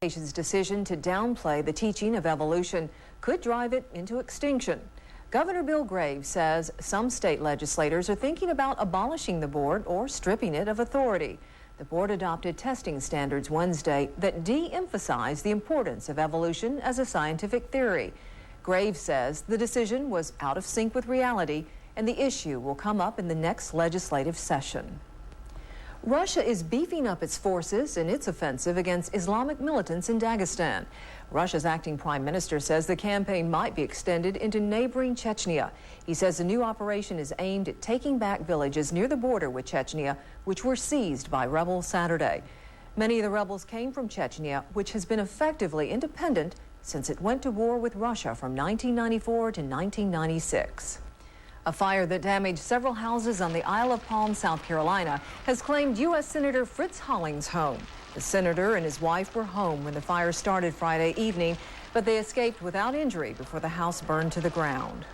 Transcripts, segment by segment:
Nation's decision to downplay the teaching of evolution could drive it into extinction. Governor Bill Graves says some state legislators are thinking about abolishing the board or stripping it of authority. The board adopted testing standards Wednesday that de-emphasize the importance of evolution as a scientific theory. Graves says the decision was out of sync with reality and the issue will come up in the next legislative session. Russia is beefing up its forces in its offensive against Islamic militants in Dagestan. Russia's acting prime minister says the campaign might be extended into neighboring Chechnya. He says the new operation is aimed at taking back villages near the border with Chechnya, which were seized by rebels Saturday. Many of the rebels came from Chechnya, which has been effectively independent since it went to war with Russia from 1994 to 1996. A fire that damaged several houses on the Isle of Palm, South Carolina, has claimed U.S. Senator Fritz Holling's home. The senator and his wife were home when the fire started Friday evening, but they escaped without injury before the house burned to the ground.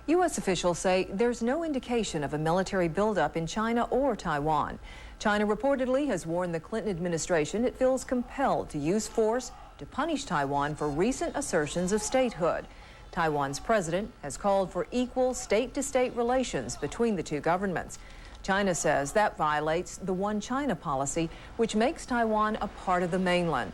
U.S. officials say there's no indication of a military buildup in China or Taiwan. China reportedly has warned the Clinton administration it feels compelled to use force to punish Taiwan for recent assertions of statehood. Taiwan's president has called for equal state-to-state relations between the two governments. China says that violates the One China policy, which makes Taiwan a part of the mainland.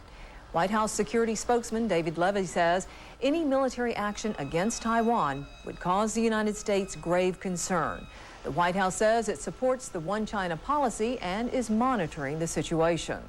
White House security spokesman David Levy says any military action against Taiwan would cause the United States grave concern. The White House says it supports the One China policy and is monitoring the situation.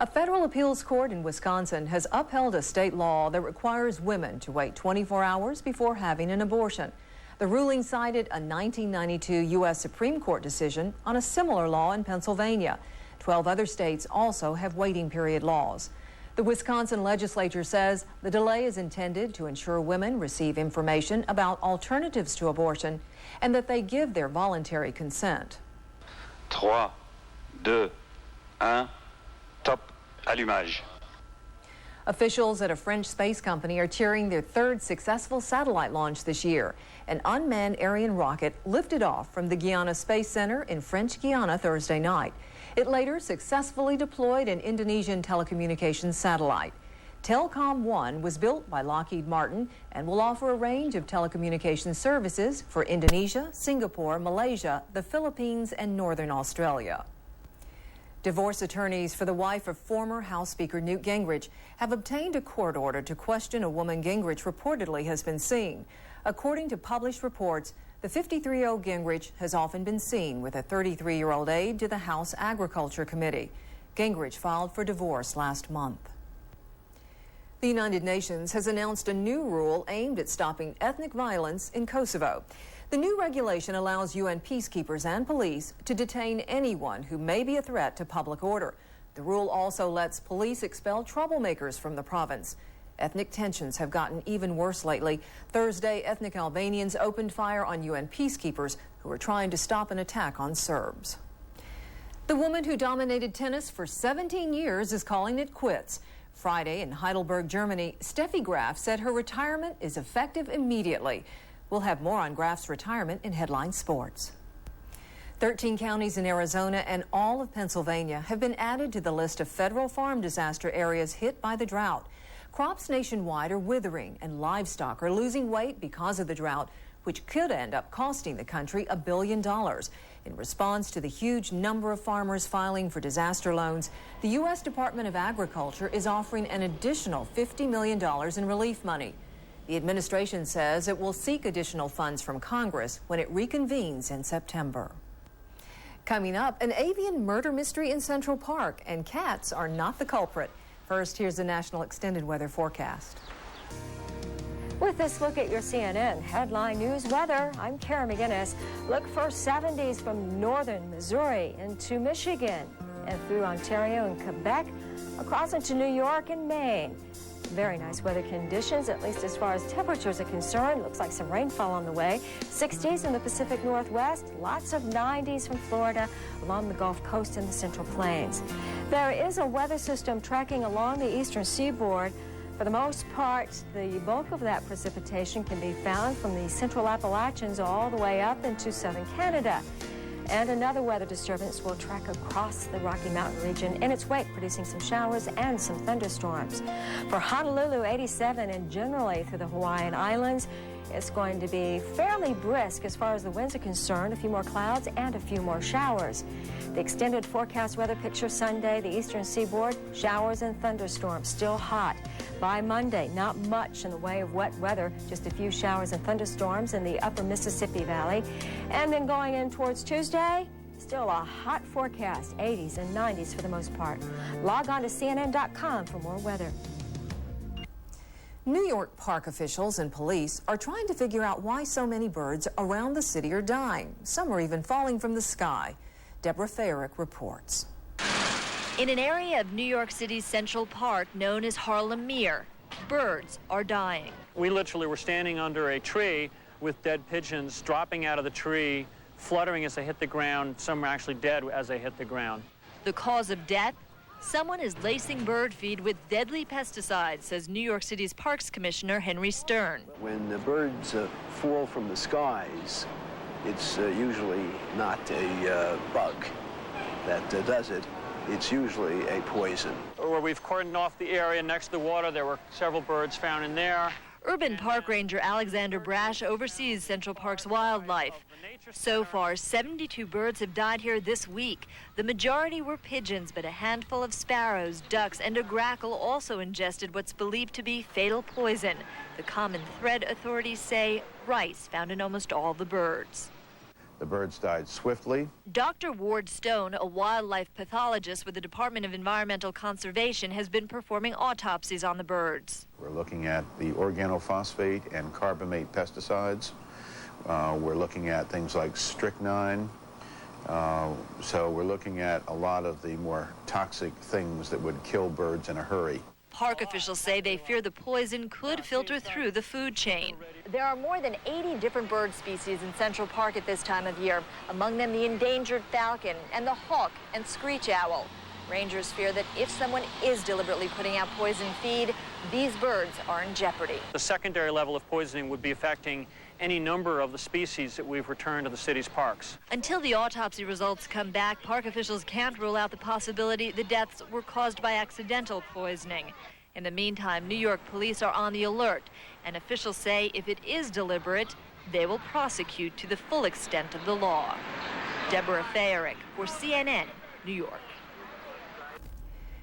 A federal appeals court in Wisconsin has upheld a state law that requires women to wait 24 hours before having an abortion. The ruling cited a 1992 U.S. Supreme Court decision on a similar law in Pennsylvania. 12 other states also have waiting period laws. The Wisconsin legislature says the delay is intended to ensure women receive information about alternatives to abortion and that they give their voluntary consent. 3, 2, 1. Top allumage. Officials at a French space company are cheering their third successful satellite launch this year. An unmanned Ariane rocket lifted off from the Guiana Space Center in French Guiana Thursday night. It later successfully deployed an Indonesian telecommunications satellite. Telkom 1 was built by Lockheed Martin and will offer a range of telecommunications services for Indonesia, Singapore, Malaysia, the Philippines, and Northern Australia. Divorce attorneys for the wife of former House Speaker Newt Gingrich have obtained a court order to question a woman Gingrich reportedly has been seeing. According to published reports, the 53-year-old Gingrich has often been seen with a 33-year-old aide to the House Agriculture Committee. Gingrich filed for divorce last month. The United Nations has announced a new rule aimed at stopping ethnic violence in Kosovo. The new regulation allows UN peacekeepers and police to detain anyone who may be a threat to public order. The rule also lets police expel troublemakers from the province. Ethnic tensions have gotten even worse lately. Thursday, ethnic Albanians opened fire on UN peacekeepers who were trying to stop an attack on Serbs. The woman who dominated tennis for 17 years is calling it quits. Friday in Heidelberg, Germany, Steffi Graf said her retirement is effective immediately. We'll have more on Graf's retirement in Headline Sports. 13 counties in Arizona and all of Pennsylvania have been added to the list of federal farm disaster areas hit by the drought. Crops nationwide are withering and livestock are losing weight because of the drought, which could end up costing the country $1 billion. In response to the huge number of farmers filing for disaster loans, the U.S. Department of Agriculture is offering an additional $50 million in relief money. The administration says it will seek additional funds from Congress when it reconvenes in September. Coming up, an avian murder mystery in Central Park, and cats are not the culprit. First, here's the National Extended Weather Forecast. With this look at your CNN headline news weather, I'm Kara McGinnis. Look for 70s from northern Missouri into Michigan and through Ontario and Quebec, across into New York and Maine. Very nice weather conditions, at least as far as temperatures are concerned. Looks like some rainfall on the way. 60s in the Pacific Northwest, lots of 90s from Florida along the Gulf Coast and the Central Plains. There is a weather system tracking along the eastern seaboard. For the most part, the bulk of that precipitation can be found from the central Appalachians all the way up into southern Canada. And another weather disturbance will track across the Rocky Mountain region in its wake, producing some showers and some thunderstorms. For Honolulu, 87, and generally through the Hawaiian Islands, it's going to be fairly brisk as far as the winds are concerned. A few more clouds and a few more showers. The extended forecast weather picture Sunday, the eastern seaboard, showers and thunderstorms, still hot. By Monday, not much in the way of wet weather, just a few showers and thunderstorms in the upper Mississippi Valley. And then going in towards Tuesday, still a hot forecast, 80s and 90s for the most part. Log on to CNN.com for more weather. New York park officials and police are trying to figure out why so many birds around the city are dying. Some are even falling from the sky. Deborah Fayerick reports. In an area of New York City's Central Park known as Harlem Mere, birds are dying. We literally were standing under a tree with dead pigeons dropping out of the tree, fluttering as they hit the ground. Some were actually dead as they hit the ground. The cause of death? Someone is lacing bird feed with deadly pesticides, says New York City's Parks Commissioner Henry Stern. When the birds fall from the skies, it's usually not a bug that does it. It's usually a poison. Where we've cordoned off the area next to the water, there were several birds found in there. Urban Park Ranger Alexander Brash oversees Central Park's wildlife. So far, 72 birds have died here this week. The majority were pigeons, but a handful of sparrows, ducks, and a grackle also ingested what's believed to be fatal poison. The common thread, authorities say, rice found in almost all the birds. The birds died swiftly. Dr. Ward Stone, a wildlife pathologist with the Department of Environmental Conservation, has been performing autopsies on the birds. We're looking at the organophosphate and carbamate pesticides. We're looking at things like strychnine. So we're looking at a lot of the more toxic things that would kill birds in a hurry. Park officials say they fear the poison could filter through the food chain. There are more than 80 different bird species in Central Park at this time of year, among them the endangered falcon and the hawk and screech owl. Rangers fear that if someone is deliberately putting out poison feed, these birds are in jeopardy. The secondary level of poisoning would be affecting any number of the species that we've returned to the city's parks. Until the autopsy results come back, park officials can't rule out the possibility the deaths were caused by accidental poisoning. In the meantime, New York police are on the alert, and officials say if it is deliberate, they will prosecute to the full extent of the law. Deborah Fayerick for CNN, New York.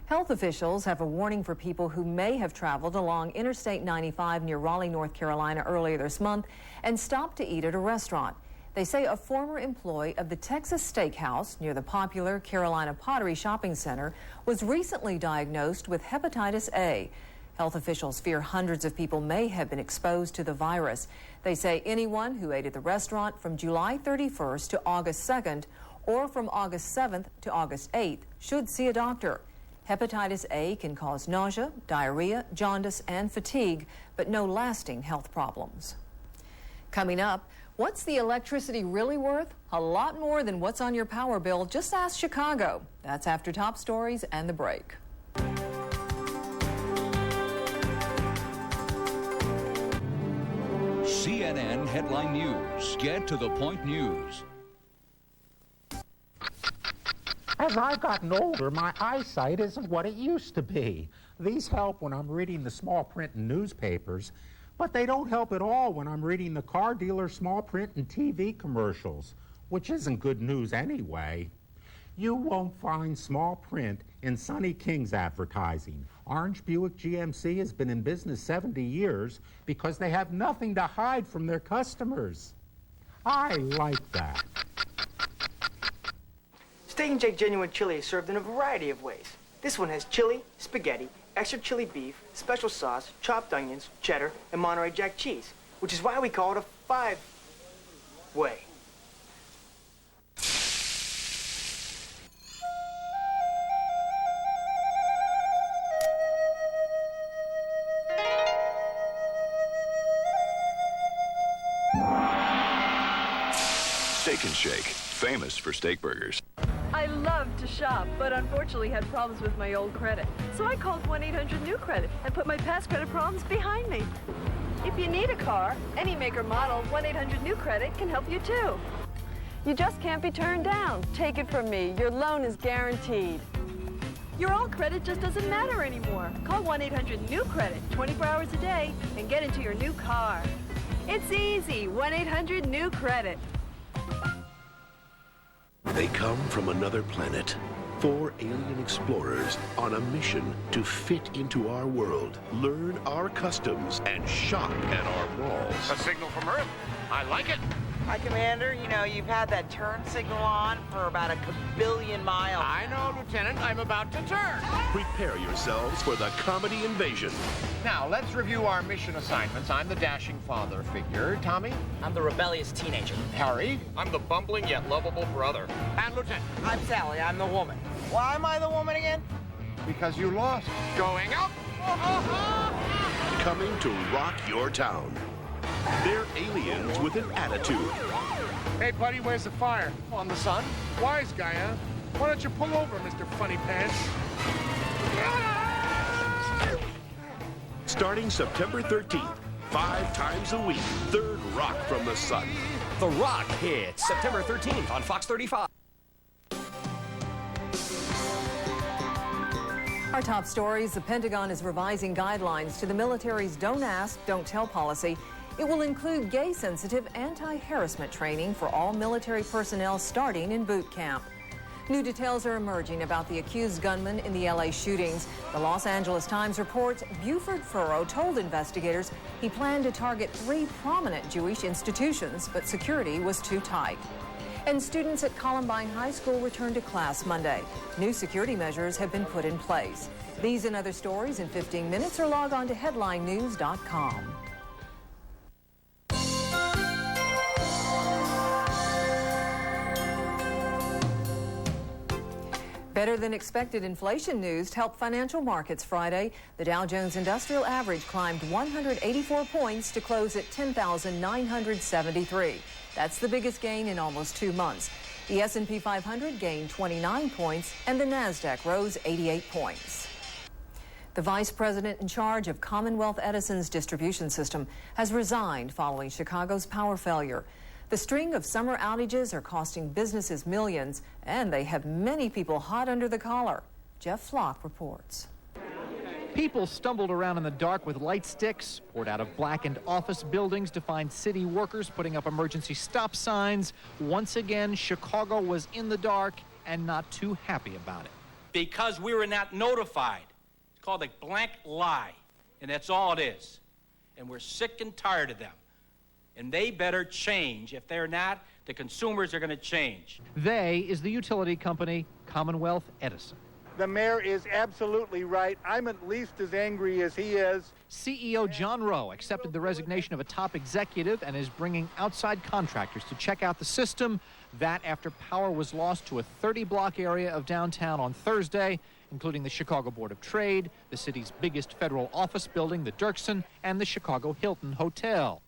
Health officials have a warning for people who may have traveled along Interstate 95 near Raleigh, North Carolina earlier this month and stopped to eat at a restaurant. They say a former employee of the Texas Steakhouse near the popular Carolina Pottery Shopping Center was recently diagnosed with hepatitis A. Health officials fear hundreds of people may have been exposed to the virus. They say anyone who ate at the restaurant from July 31st to August 2nd or from August 7th to August 8th should see a doctor. Hepatitis A can cause nausea, diarrhea, jaundice, and fatigue, but no lasting health problems. Coming up, what's the electricity really worth? A lot more than what's on your power bill. Just ask Chicago. That's after top stories and the break. CNN Headline News. Get to the point news. As I've gotten older, my eyesight isn't what it used to be. These help when I'm reading the small print in newspapers, but they don't help at all when I'm reading the car dealer small print and TV commercials, which isn't good news anyway. You won't find small print in Sonny King's advertising. Orange Buick GMC has been in business 70 years because they have nothing to hide from their customers. I like that. Steak and Jake Genuine Chili is served in a variety of ways. This one has chili, spaghetti, extra chili beef, special sauce, chopped onions, cheddar, and Monterey Jack cheese, which is why we call it a five-way. Steak and Shake, famous for steak burgers. I love to shop, but unfortunately had problems with my old credit. So I called 1-800-NEW-CREDIT and put my past credit problems behind me. If you need a car, any make or model, 1-800-NEW-CREDIT can help you too. You just can't be turned down. Take it from me, your loan is guaranteed. Your old credit just doesn't matter anymore. Call 1-800-NEW-CREDIT 24 hours a day and get into your new car. It's easy, 1-800-NEW-CREDIT. They come from another planet. 4 alien explorers on a mission to fit into our world, learn our customs, and shop at our malls. A signal from Earth. I like it. Hi, Commander. You know, you've had that turn signal on for about a billion miles. I know, Lieutenant. I'm about to turn. Prepare yourselves for the comedy invasion. Now, let's review our mission assignments. I'm the dashing father figure. Tommy? I'm the rebellious teenager. Harry? I'm the bumbling yet lovable brother. And Lieutenant? I'm Sally. I'm the woman. Why am I the woman again? Because you lost. Going up. Coming to rock your town. They're aliens with an attitude. Hey, buddy, where's the fire? On the sun? Wise guy, huh? Why don't you pull over, Mr. Funny Pants? Starting September 13th, 5 times a week, Third Rock from the Sun. The Rock hits September 13th on Fox 35. Our top stories: the Pentagon is revising guidelines to the military's Don't Ask, Don't Tell policy. It will include gay-sensitive anti-harassment training for all military personnel starting in boot camp. New details are emerging about the accused gunman in the LA shootings. The Los Angeles Times reports Buford Furrow told investigators he planned to target 3 prominent Jewish institutions, but security was too tight. And students at Columbine High School return to class Monday. New security measures have been put in place. These and other stories in 15 minutes, or log on to headlinenews.com. Better than expected inflation news helped financial markets Friday. The Dow Jones Industrial Average climbed 184 points to close at 10,973. That's the biggest gain in almost 2 months. The S&P 500 gained 29 points, and the Nasdaq rose 88 points. The vice president in charge of Commonwealth Edison's distribution system has resigned following Chicago's power failure. The string of summer outages are costing businesses millions, and they have many people hot under the collar. Jeff Flock reports. People stumbled around in the dark with light sticks, poured out of blackened office buildings to find city workers putting up emergency stop signs. Once again, Chicago was in the dark and not too happy about it. Because we were not notified. It's called a blank lie, and that's all it is. And we're sick and tired of them. And they better change. If they're not, the consumers are going to change. They is the utility company Commonwealth Edison. The mayor is absolutely right. I'm at least as angry as he is. CEO John Rowe accepted the resignation of a top executive and is bringing outside contractors to check out the system. That after power was lost to a 30-block area of downtown on Thursday, including the Chicago Board of Trade, the city's biggest federal office building, the Dirksen, and the Chicago Hilton Hotel.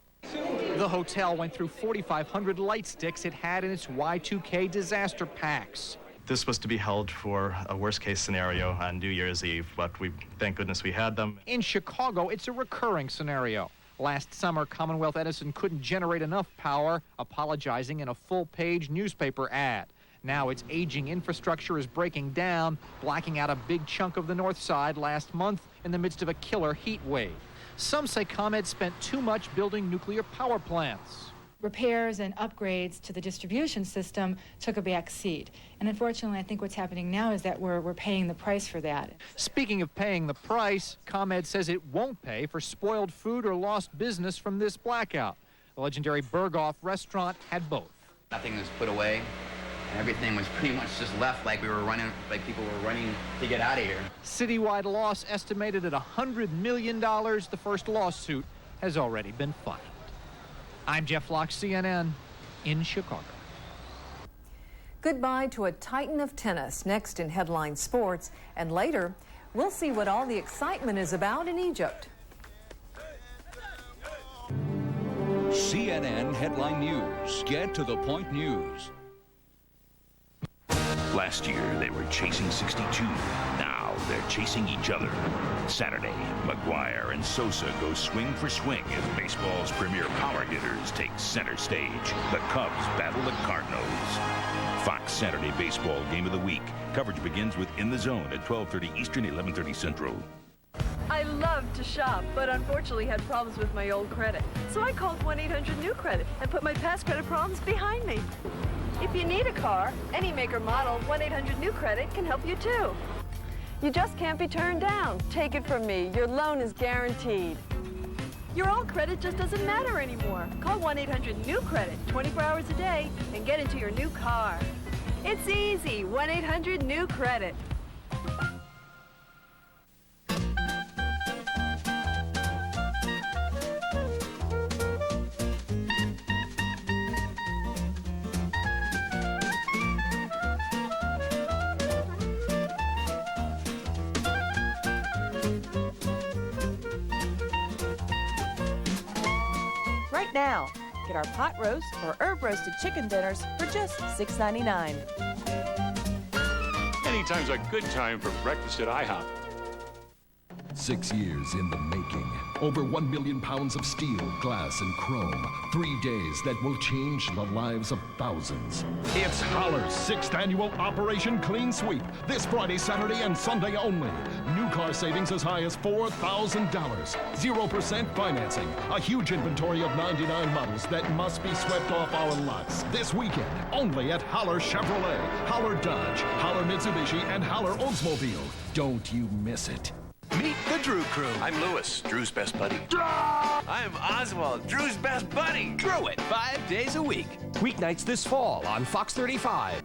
The hotel went through 4,500 light sticks it had in its Y2K disaster packs. This was to be held for a worst-case scenario on New Year's Eve, but thank goodness we had them. In Chicago, it's a recurring scenario. Last summer, Commonwealth Edison couldn't generate enough power, apologizing in a full-page newspaper ad. Now its aging infrastructure is breaking down, blacking out a big chunk of the north side last month in the midst of a killer heat wave. Some say ComEd spent too much building nuclear power plants. Repairs and upgrades to the distribution system took a back seat. And unfortunately, I think what's happening now is that we're paying the price for that. Speaking of paying the price, ComEd says it won't pay for spoiled food or lost business from this blackout. The legendary Berghoff restaurant had both. Nothing was put away. Everything was pretty much just left like we were running, like people were running to get out of here. Citywide loss estimated at $100 million. The first lawsuit has already been filed. I'm Jeff Flock, CNN, in Chicago. Goodbye to a titan of tennis, next in Headline Sports. And later, we'll see what all the excitement is about in Egypt. CNN Headline News. Get to the point news. Last year, they were chasing 62. Now they're chasing each other. Saturday, McGuire and Sosa go swing for swing as baseball's premier power hitters take center stage. The Cubs battle the Cardinals. Fox Saturday Baseball Game of the Week. Coverage begins with In the Zone at 12:30 Eastern, 11:30 Central. I love to shop, but unfortunately had problems with my old credit. So I called 1-800-NEW-CREDIT and put my past credit problems behind me. If you need a car, any make or model, 1-800-NEW-CREDIT can help you too. You just can't be turned down. Take it from me, your loan is guaranteed. Your old credit just doesn't matter anymore. Call 1-800-NEW-CREDIT 24 hours a day and get into your new car. It's easy, 1-800-NEW-CREDIT. Now, get our pot roast or herb roasted chicken dinners for just $6.99. Anytime's a good time for breakfast at IHOP. 6 years in the making. Over 1 million pounds of steel, glass, and chrome. 3 days that will change the lives of thousands. It's Holler's 6th annual Operation Clean Sweep. This Friday, Saturday, and Sunday only. New car savings as high as $4,000. 0% financing. A huge inventory of 99 models that must be swept off our lots. This weekend, only at Holler Chevrolet, Holler Dodge, Holler Mitsubishi, and Holler Oldsmobile. Don't you miss it. Meet the Drew Crew. I'm Lewis, Drew's best buddy. I'm Oswald, Drew's best buddy. Drew it 5 days a week. Weeknights this fall on Fox 35.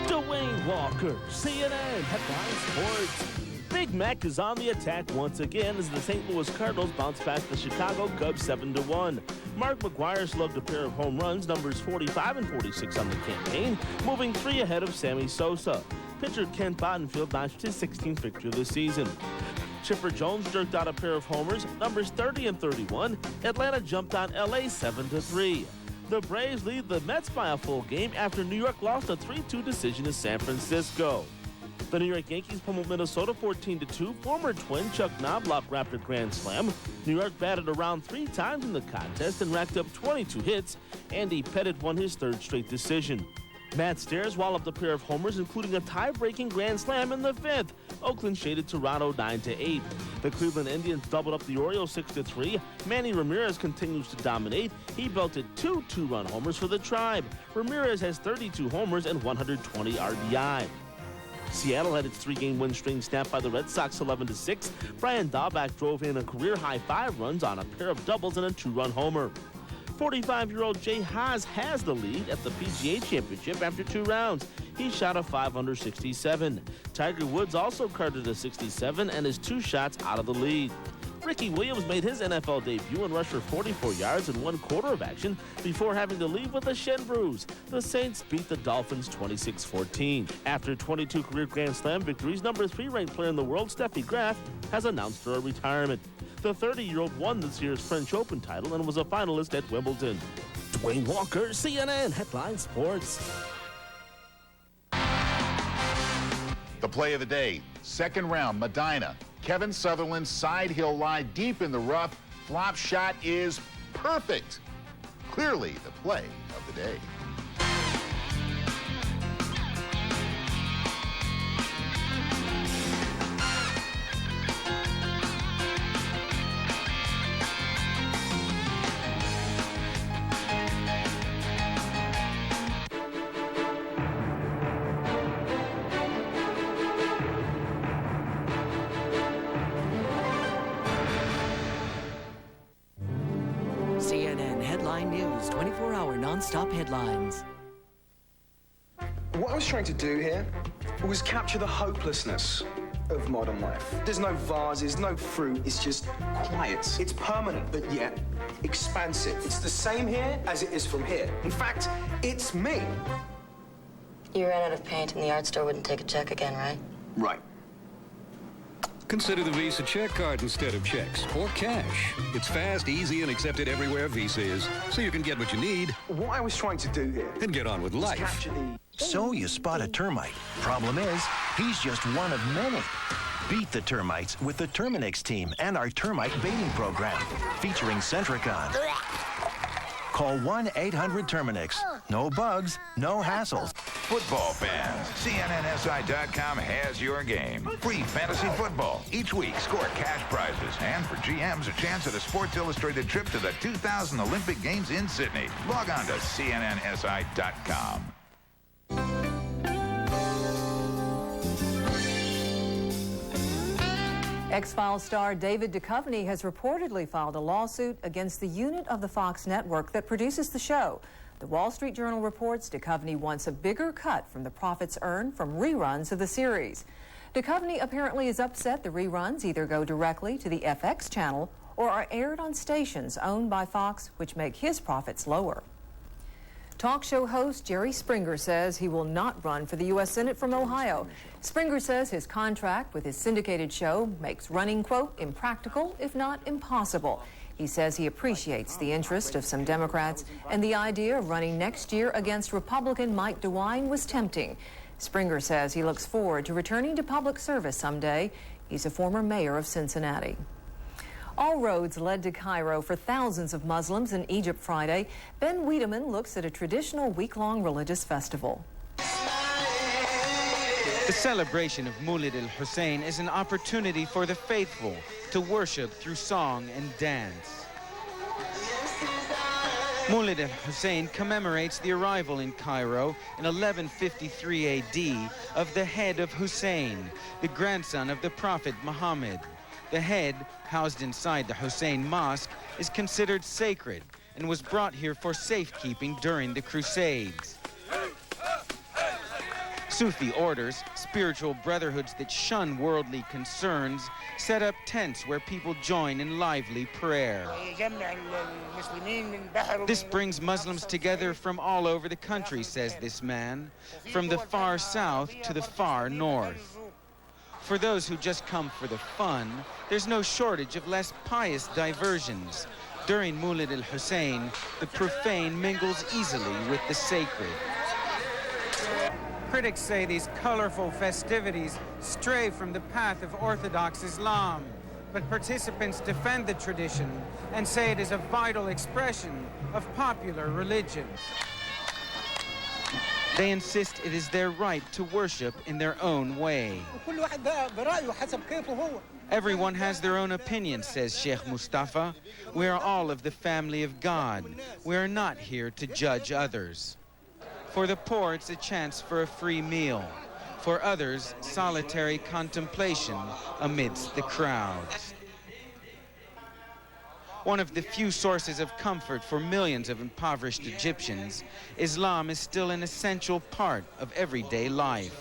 Dwayne Walker, CNN Headline Sports. Big Mac is on the attack once again as the St. Louis Cardinals bounce past the Chicago Cubs 7-1. Mark McGuire slugged a pair of home runs, numbers 45 and 46 on the campaign, moving 3 ahead of Sammy Sosa. Pitcher Kent Bottenfield notched his 16th victory of the season. Chipper Jones jerked out a pair of homers, numbers 30 and 31. Atlanta jumped on LA 7-3. The Braves lead the Mets by a full game after New York lost a 3-2 decision to San Francisco. The New York Yankees pummeled Minnesota 14-2. Former Twin Chuck Knobloch wrapped a grand slam. New York batted around 3 times in the contest and racked up 22 hits. Andy Pettitte won his 3rd straight decision. Matt Stairs walloped a pair of homers, including a tie-breaking grand slam in the 5th. Oakland shaded Toronto 9-8. The Cleveland Indians doubled up the Orioles 6-3. Manny Ramirez continues to dominate. He belted 2 two-run homers for the Tribe. Ramirez has 32 homers and 120 RBI. Seattle had its 3-game win string snapped by the Red Sox 11-6. Brian Dahlback drove in a career-high 5 runs on a pair of doubles and a 2-run homer. 45-year-old Jay Haas has the lead at the PGA Championship after 2 rounds. He shot a 5 under 67. Tiger Woods also carded a 67 and is 2 shots out of the lead. Ricky Williams made his NFL debut and rushed for 44 yards in 1/4 of action before having to leave with a shin bruise. The Saints beat the Dolphins 26-14. After 22 career Grand Slam victories, number 3 ranked player in the world, Steffi Graf, has announced her retirement. The 30-year-old won this year's French Open title and was a finalist at Wimbledon. Dwayne Walker, CNN Headline Sports. The play of the day, 2nd round, Medina. Kevin Sutherland's side hill lie deep in the rough. Flop shot is perfect. Clearly the play of the day. CNN Headline News, 24-hour non-stop headlines. What I was trying to do here was capture the hopelessness of modern life. There's no vases, no fruit, it's just quiet. It's permanent, but yet expansive. It's the same here as it is from here. In fact, it's me. You ran out of paint and the art store wouldn't take a check again, right? Right. Consider the Visa check card instead of checks or cash. It's fast, easy, and accepted everywhere Visa is, so you can get what you need. What I was trying to do here and get on with life. Capture the... So you spot a termite. Problem is, he's just one of many. Beat the termites with the Terminix team and our termite baiting program, featuring Centricon. Call 1-800-TERMINIX. No bugs, no hassles. Football fans, CNNSI.com has your game. Free fantasy football. Each week, score cash prizes. And for GMs, a chance at a Sports Illustrated trip to the 2000 Olympic Games in Sydney. Log on to CNNSI.com. X-Files star David Duchovny has reportedly filed a lawsuit against the unit of the Fox network that produces the show. The Wall Street Journal reports Duchovny wants a bigger cut from the profits earned from reruns of the series. Duchovny apparently is upset the reruns either go directly to the FX channel or are aired on stations owned by Fox, which make his profits lower. Talk show host Jerry Springer says he will not run for the U.S. Senate from Ohio. Springer says his contract with his syndicated show makes running, quote, impractical, if not impossible. He says he appreciates the interest of some Democrats, and the idea of running next year against Republican Mike DeWine was tempting. Springer says he looks forward to returning to public service someday. He's a former mayor of Cincinnati. All roads led to Cairo for thousands of Muslims in Egypt Friday. Ben Wiedemann looks at a traditional week-long religious festival. The celebration of Mawlid al-Hussein is an opportunity for the faithful to worship through song and dance. Mawlid al-Hussein commemorates the arrival in Cairo in 1153 AD of the head of Hussein, the grandson of the Prophet Muhammad. The head, housed inside the Hussein Mosque, is considered sacred and was brought here for safekeeping during the Crusades. Sufi orders, spiritual brotherhoods that shun worldly concerns, set up tents where people join in lively prayer. This brings Muslims together from all over the country, says this man, from the far south to the far north. For those who just come for the fun, there's no shortage of less pious diversions. During Mawlid al-Hussein, the profane mingles easily with the sacred. Critics say these colorful festivities stray from the path of Orthodox Islam, but participants defend the tradition and say it is a vital expression of popular religion. They insist it is their right to worship in their own way. Everyone has their own opinion, says Sheikh Mustafa. We are all of the family of God. We are not here to judge others. For the poor, it's a chance for a free meal. For others, solitary contemplation amidst the crowds. One of the few sources of comfort for millions of impoverished Egyptians, Islam is still an essential part of everyday life.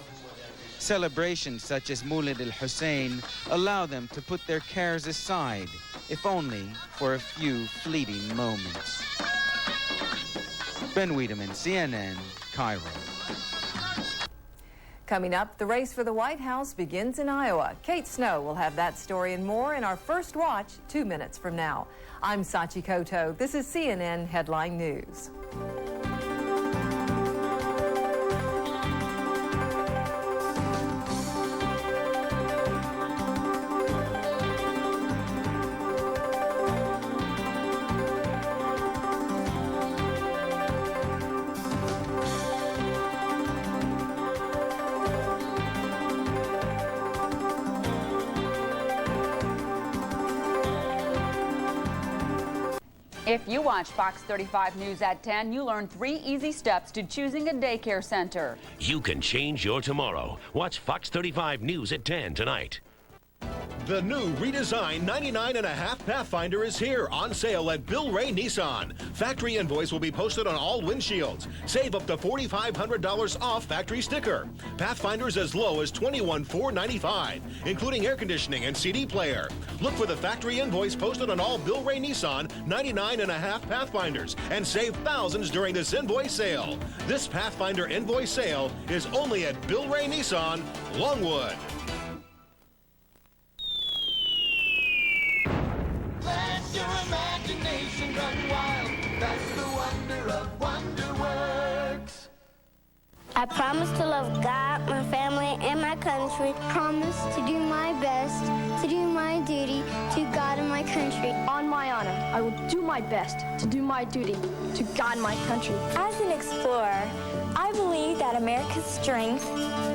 Celebrations such as Mawlid al-Hussein allow them to put their cares aside, if only for a few fleeting moments. Ben Wiedemann, CNN, Cairo. Coming up, the race for the White House begins in Iowa. Kate Snow will have that story and more in our first watch 2 minutes from now. I'm Sachi Koto. This is CNN Headline News. If you watch Fox 35 News at 10, you learn 3 easy steps to choosing a daycare center. You can change your tomorrow. Watch Fox 35 News at 10 tonight. The new redesigned 99.5 Pathfinder is here, on sale at Bill Ray Nissan. Factory invoice will be posted on all windshields. Save up to $4,500 off factory sticker. Pathfinder's as low as $21,495, including air conditioning and CD player. Look for the factory invoice posted on all Bill Ray Nissan 99.5 Pathfinders and save thousands during this invoice sale. This Pathfinder invoice sale is only at Bill Ray Nissan, Longwood. I promise to love God, my family, and my country. Promise to do my best, to do my duty to God and my country. On my honor, I will do my best to do my duty to God and my country. As an explorer, I believe that America's strength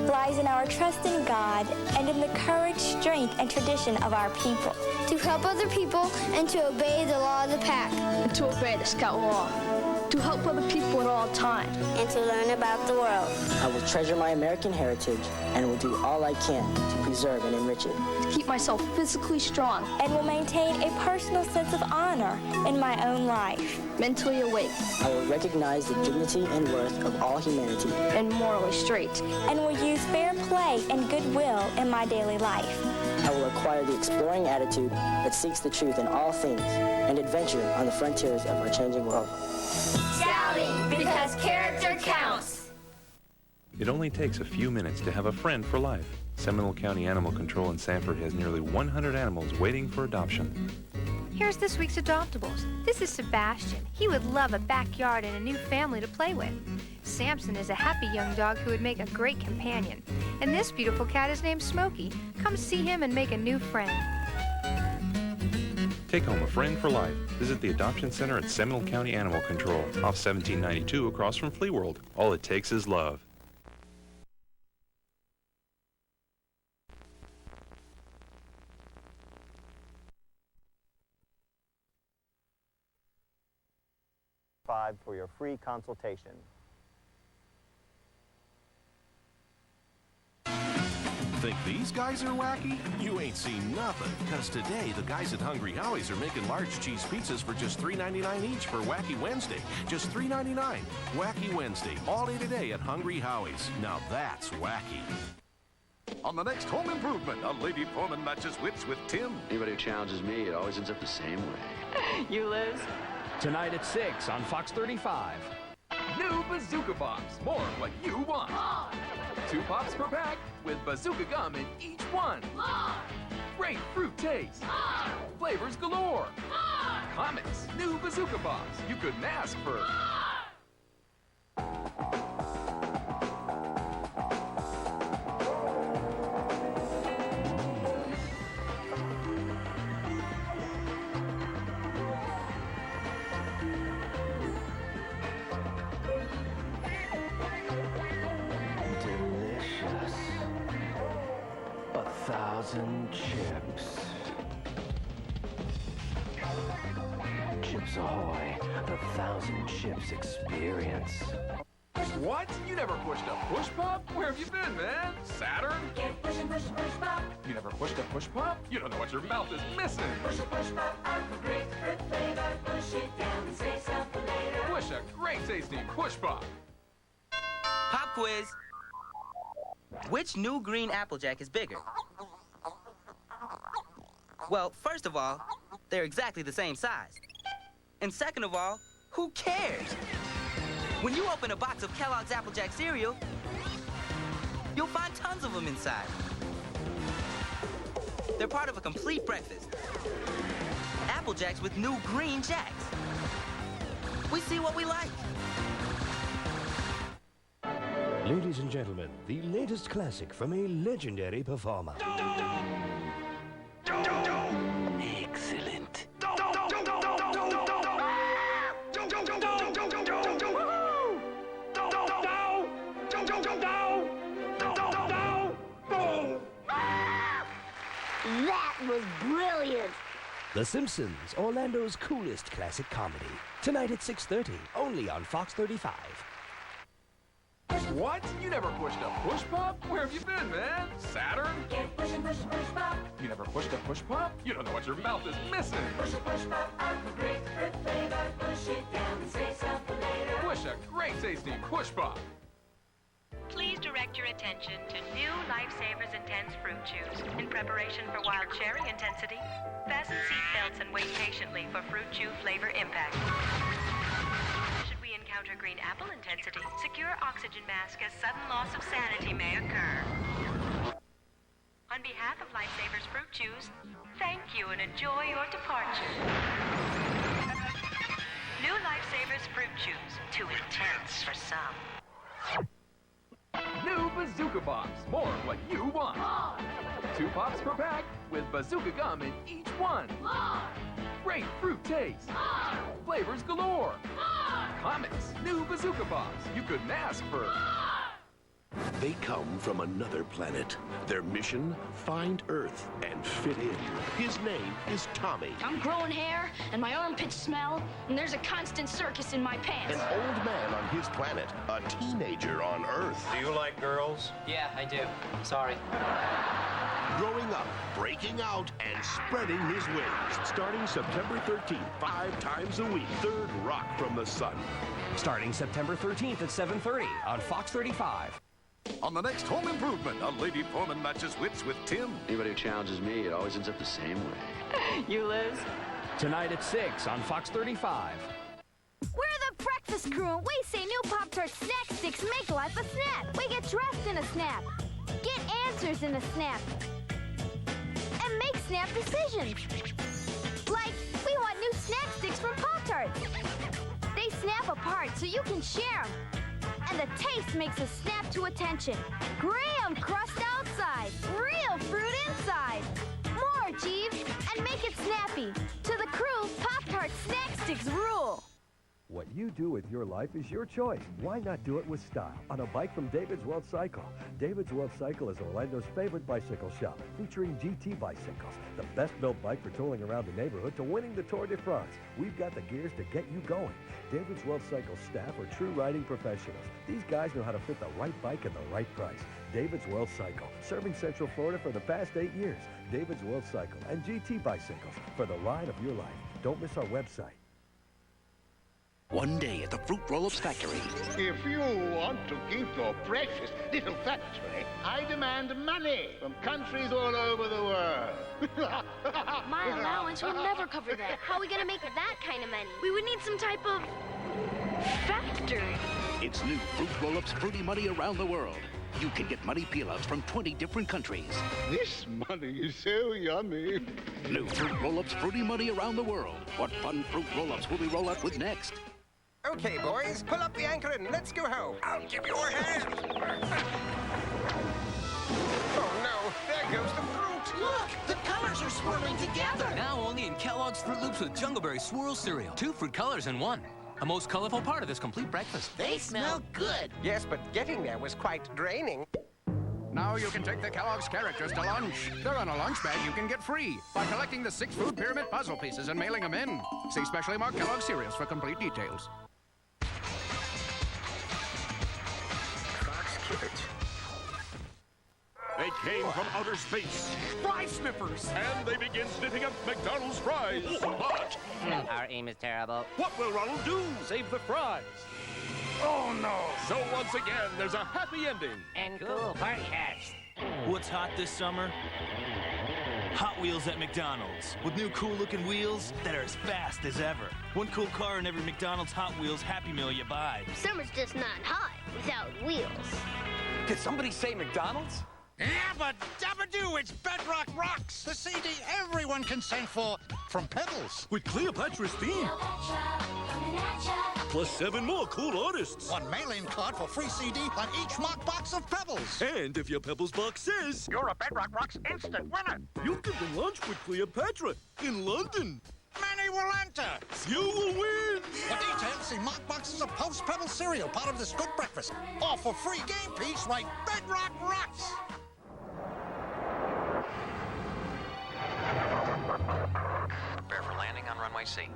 lies in our trust in God and in the courage, strength, and tradition of our people. To help other people and to obey the law of the pack. And to obey the Scout Law. To help other people at all times. And to learn about the world. I will treasure my American heritage and will do all I can to preserve and enrich it. To keep myself physically strong. And will maintain a personal sense of honor in my own life. Mentally awake. I will recognize the dignity and worth of all humanity. And morally straight. And will use fair play and goodwill in my daily life. I will acquire the exploring attitude that seeks the truth in all things and adventure on the frontiers of our changing world. Scouting, because character counts. It only takes a few minutes to have a friend for life. Seminole County Animal Control in Sanford has nearly 100 animals waiting for adoption. Here's this week's Adoptables. This is Sebastian. He would love a backyard and a new family to play with. Samson is a happy young dog who would make a great companion. And this beautiful cat is named Smokey. Come see him and make a new friend. Take home a friend for life. Visit the Adoption Center at Seminole County Animal Control, off 1792 across from Flea World. All it takes is love. For your free consultation. Think these guys are wacky? You ain't seen nothing. Because today, the guys at Hungry Howie's are making large cheese pizzas for just $3.99 each for Wacky Wednesday. Just $3.99. Wacky Wednesday, all day today at Hungry Howie's. Now that's wacky. On the next Home Improvement, a lady foreman matches wits with Tim. Anybody who challenges me, it always ends up the same way. You lose. Tonight at 6 on Fox 35. New Bazooka Pops. More of what you want. More. 2 pops per pack with Bazooka gum in each one. More. Great fruit taste. More. Flavors galore. More. Comics. New Bazooka Pops. You couldn't ask for more. Delicious. 1,000 chips. Chips Ahoy, the 1,000 chips experience. What? You never pushed a push pop? Where have you been, man? Saturn? Get push and push and push pop. You never pushed a push pop? You don't know what your mouth is missing. Push and push pop out the great fruit flavor. Push it down and say something later. Push a great tasting push pop. Pop quiz. Which new green Applejack is bigger? Well, first of all, they're exactly the same size. And second of all, who cares? When you open a box of Kellogg's Applejack cereal, you'll find tons of them inside. They're part of a complete breakfast. Applejacks with new green jacks. We see what we like. Ladies and gentlemen, the latest classic from a legendary performer. Excellent. That was brilliant. The Simpsons, Orlando's coolest classic comedy. Tonight at 6:30, only on Fox 35. What? You never pushed a push pop? Where have you been, man? Saturn? Get push and push and push pop. You never pushed a push pop? You don't know what your mouth is missing. Push a push pop out the great fruit flavor. Push it down and say something later. Push a great tasting push pop. Please direct your attention to new Lifesavers Intense Fruit Chews. In preparation for wild cherry intensity, fasten seatbelts and wait patiently for fruit chew flavor impact. Should we encounter green apple intensity, secure oxygen mask as sudden loss of sanity may occur. On behalf of Lifesavers Fruit Chews, thank you and enjoy your departure. New Lifesavers Fruit Chews, too intense for some. new Bazooka Pops. More of what you want. More. 2 pops per pack with Bazooka gum in each one. More. Great fruit taste. More. Flavors galore. More. Comics. New Bazooka Pops. You couldn't ask for... More. They come from another planet. Their mission, find Earth and fit in. His name is Tommy. I'm growing hair, and my armpits smell, and there's a constant circus in my pants. An old man on his planet, a teenager on Earth. Do you like girls? Yeah, I do. Sorry. Growing up, breaking out, and spreading his wings. Starting September 13th, 5 times a week. Third rock from the sun. Starting September 13th at 7:30 on Fox 35. On the next Home Improvement, a lady foreman matches wits with Tim. Anybody who challenges me, it always ends up the same way. You lose? Tonight at 6 on Fox 35. We're the breakfast crew, and we say new Pop-Tart snack sticks make life a snap. We get dressed in a snap, get answers in a snap, and make snap decisions. Like, we want new snack sticks from Pop-Tarts. They snap apart so you can share them. And the taste makes us snap to attention. Graham crust outside, real fruit inside. More, Jeeves, and make it snappy. To the crew, Pop-Tart snack sticks rule. What you do with your life is your choice. Why not do it with style on a bike from David's World Cycle? David's World Cycle is Orlando's favorite bicycle shop, featuring GT bicycles, the best-built bike for tooling around the neighborhood to winning the Tour de France. We've got the gears to get you going. David's World Cycle staff are true riding professionals. These guys know how to fit the right bike at the right price. David's World Cycle, serving Central Florida for the past 8 years. David's World Cycle and GT bicycles for the ride of your life. Don't miss our website. One day at the Fruit Roll-Ups factory. If you want to keep your precious little factory, I demand money from countries all over the world. My allowance will never cover that. How are we gonna make that kind of money? We would need some type of factory. It's new Fruit Roll-Ups Fruity Money around the world. You can get money peel-outs from 20 different countries. This money is so yummy. New Fruit Roll-Ups Fruity Money around the world. What fun Fruit Roll-Ups will we roll out with next? Okay, boys, pull up the anchor and let's go home. I'll give you a hand. Oh, no, there goes the fruit. Look, the colors are swirling together. Now only in Kellogg's Fruit Loops with Jungleberry Swirl cereal. 2 fruit colors in 1. A most colorful part of this complete breakfast. They smell good. Yes, but getting there was quite draining. Now you can take the Kellogg's characters to lunch. They're on a lunch bag you can get free by collecting the 6 food pyramid puzzle pieces and mailing them in. See specially marked Kellogg's cereals for complete details. They came from outer space. Fry sniffers! And they begin sniffing up McDonald's fries. But our aim is terrible. what will Ronald do? Save the fries. Oh, no. So once again, there's a happy ending. And cool party hats. What's hot this summer? Hot Wheels at McDonald's. With new cool-looking wheels that are as fast as ever. One cool car in every McDonald's Hot Wheels Happy Meal you buy. Summer's just not hot without wheels. Did somebody say McDonald's? Yabba dabba doo, it's Bedrock Rocks, the CD everyone can sing for from Pebbles. With Cleopatra's theme. Plus 7 more cool artists. One mail-in card for free CD on each marked box of Pebbles. And if your Pebbles box says you're a Bedrock Rocks instant winner. You can bring lunch with Cleopatra in London. Many will enter. You will win. For details, see marked boxes of Post Pebbles cereal, part of this good breakfast. Or for free game piece, write Bedrock Rocks. Prepare for landing on runway C.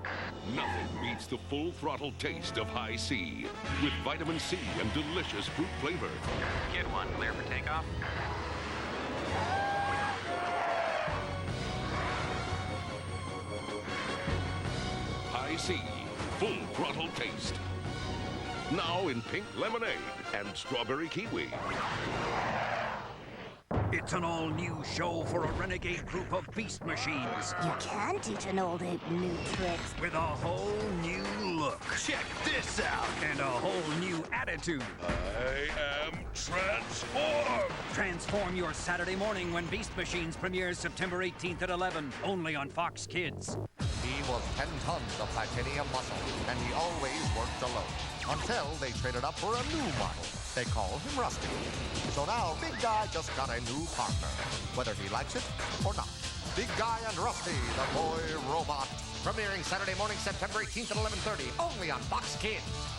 Nothing beats the full throttle taste of High C with vitamin C and delicious fruit flavor. Kid 1, clear for takeoff. High C, full throttle taste. Now in pink lemonade and strawberry kiwi. It's an all-new show for a renegade group of beast machines. You can teach an old ape new tricks. With a whole new look. Check this out. And a whole new attitude. I am transformed. Transform your Saturday morning when Beast Machines premieres September 18th at 11, only on Fox Kids. He was 10 tons of titanium muscle, and he always worked alone. Until they traded up for a new model. They call him Rusty. So now Big Guy just got a new partner, whether he likes it or not. Big Guy and Rusty, the boy robot. Premiering Saturday morning, September 18th at 11:30, only on Fox Kids.